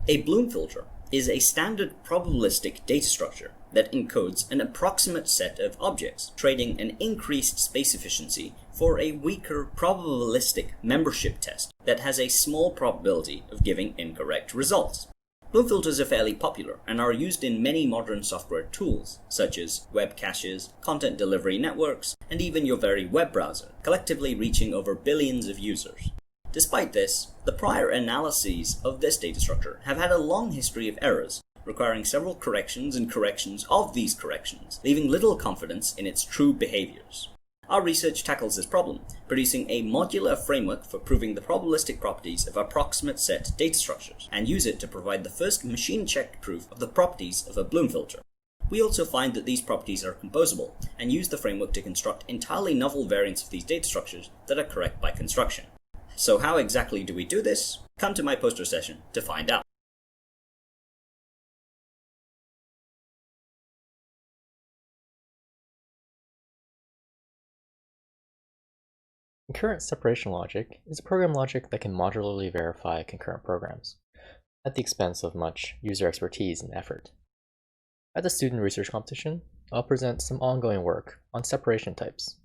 A Bloom filter is a standard probabilistic data structure that encodes an approximate set of objects, trading an increased space efficiency for a weaker probabilistic membership test that has a small probability of giving incorrect results. Bloom filters are fairly popular and are used in many modern software tools, such as web caches, content delivery networks, and even your very web browser, collectively reaching over billions of users. Despite this, the prior analyses of this data structure have had a long history of errors, requiring several corrections and corrections of these corrections, leaving little confidence in its true behaviors. Our research tackles this problem, producing a modular framework for proving the probabilistic properties of approximate set data structures, and use it to provide the first machine-checked proof of the properties of a Bloom filter. We also find that these properties are composable, and use the framework to construct entirely novel variants of these data structures that are correct by construction. So how exactly do we do this? Come to my poster session to find out. Concurrent separation logic is program logic that can modularly verify concurrent programs, at the expense of much user expertise and effort. At the student research competition, I'll present some ongoing work on separation types,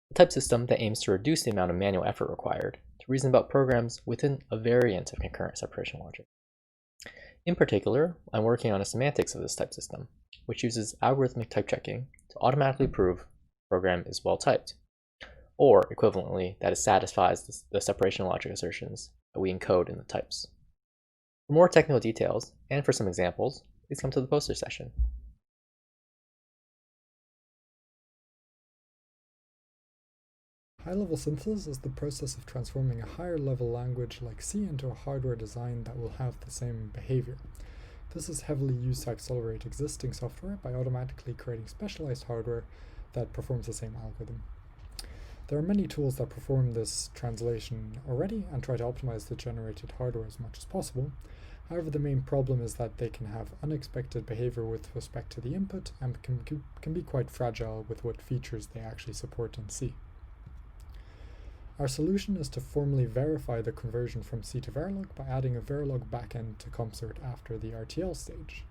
a type system that aims to reduce the amount of manual effort required to reason about programs within a variant of concurrent separation logic. In particular, I'm working on a semantics of this type system, which uses algorithmic type checking to automatically prove a program is well typed, or equivalently, that it satisfies the separation logic assertions that we encode in the types. For more technical details, and for some examples, please come to the poster session. High-level synthesis is the process of transforming a higher-level language like C into a hardware design that will have the same behavior. This is heavily used to accelerate existing software by automatically creating specialized hardware that performs the same algorithm. There are many tools that perform this translation already and try to optimize the generated hardware as much as possible. However, the main problem is that they can have unexpected behavior with respect to the input and can be quite fragile with what features they actually support in C. Our solution is to formally verify the conversion from C to Verilog by adding a Verilog backend to COMSORT after the RTL stage.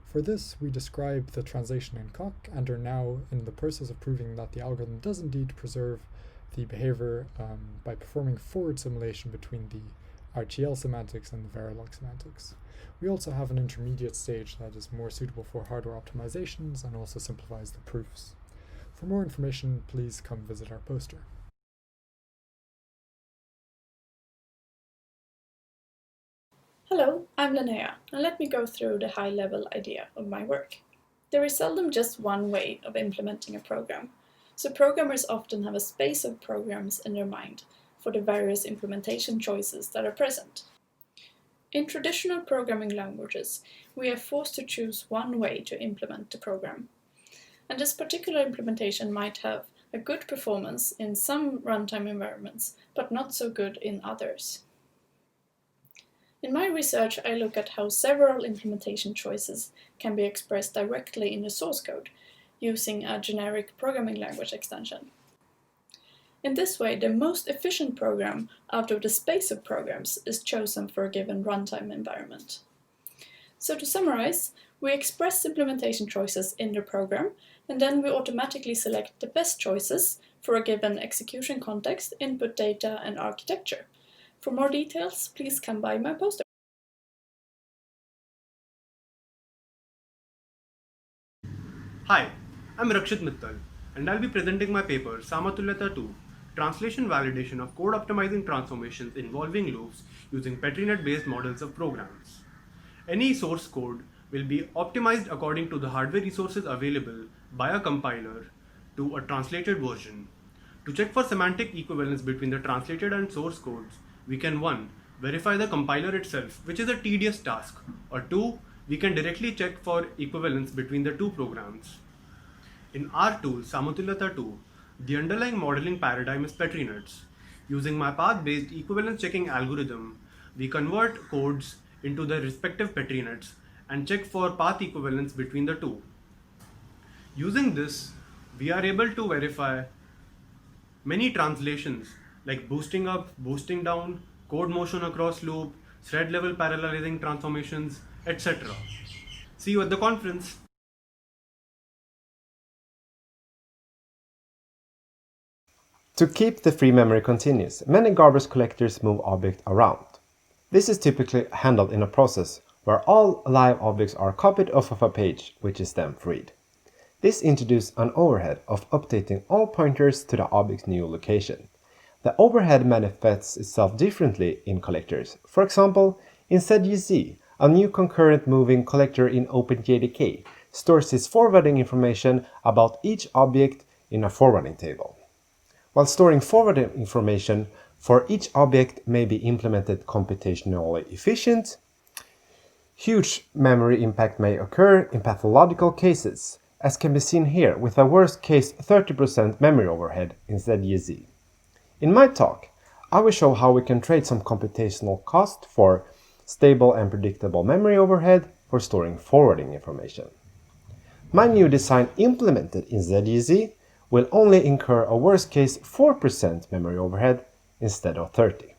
For this, we describe the translation in Coq and are now in the process of proving that the algorithm does indeed preserve the behavior by performing forward simulation between the RTL semantics and the Verilog semantics. We also have an intermediate stage that is more suitable for hardware optimizations and also simplifies the proofs. For more information, please come visit our poster. Hello, I'm Linnea, and let me go through the high-level idea of my work. There is seldom just one way of implementing a program, so programmers often have a space of programs in their mind for the various implementation choices that are present. In traditional programming languages, we are forced to choose one way to implement the program, and this particular implementation might have a good performance in some runtime environments, but not so good in others. In my research, I look at how several implementation choices can be expressed directly in the source code using a generic programming language extension. In this way, the most efficient program out of the space of programs is chosen for a given runtime environment. So to summarize, we express implementation choices in the program, and then we automatically select the best choices for a given execution context, input data, and architecture. For more details, please come by my poster. Hi, I'm Rakshit Mittal, and I'll be presenting my paper Samatulyata 2, Translation Validation of Code Optimizing Transformations Involving Loops Using PetriNet-based Models of Programs. Any source code will be optimized according to the hardware resources available by a compiler to a translated version. To check for semantic equivalence between the translated and source codes, we can 1. Verify the compiler itself, which is a tedious task, or 2. We can directly check for equivalence between the two programs. In our tool, Samatulyata 2, the underlying modeling paradigm is PetriNets. Using my path-based equivalence checking algorithm, we convert codes into their respective PetriNets and check for path equivalence between the two. Using this, we are able to verify many translations like boosting up, boosting down, code motion across loop, thread level parallelizing transformations, etc. See you at the conference. To keep the free memory continuous, many garbage collectors move objects around. This is typically handled in a process where all live objects are copied off of a page, which is then freed. This introduces an overhead of updating all pointers to the object's new location. The overhead manifests itself differently in collectors. For example, in ZGZ, a new concurrent moving collector in OpenJDK stores its forwarding information about each object in a forwarding table. While storing forwarding information for each object may be implemented computationally efficient, huge memory impact may occur in pathological cases, as can be seen here with a worst case 30% memory overhead in ZGZ. In my talk, I will show how we can trade some computational cost for stable and predictable memory overhead for storing forwarding information. My new design implemented in ZGZ will only incur a worst case 4% memory overhead instead of 30%.